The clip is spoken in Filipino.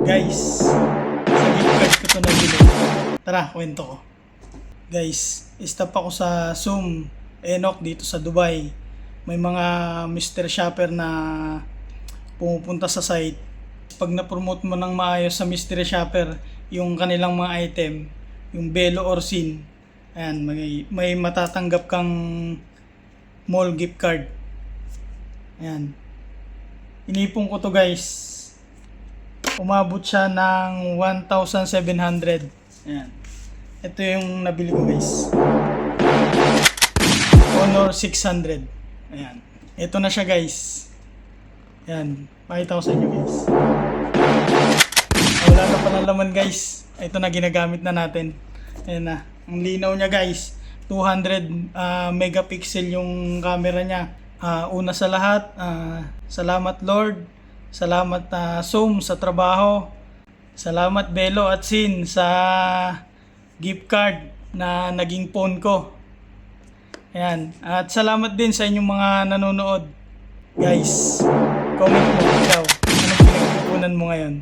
Guys, sa gift card ko to nabili. Tara, kwento ko. Guys, stop ako sa Zoom Enoch dito sa Dubai. May mga Mr. Shopper na pumupunta sa site. Pag na-promote mo ng maayos sa Mystery Shopper yung kanilang mga item, yung Belo or Sin, ayan, may matatanggap kang mall gift card. Ayan. Inipon ko to guys. Umabot siya ng 1,700. Ayan. Ito yung nabili ko guys. Honor 600. Ayan. Ito na siya guys. Ayan. Pakita ko sa inyo guys. Wala na pala laman guys. Ito na ginagamit na natin. Ayan na. Ang linaw niya guys. 200 megapixel yung camera niya. Una sa lahat, salamat Lord. Salamat Zoom sa trabaho. Salamat Belo at Sin sa gift card na naging phone ko. Ayan. At salamat din sa inyong mga nanonood. Guys, comment mo ikaw. Anong pinagkukunan mo ngayon?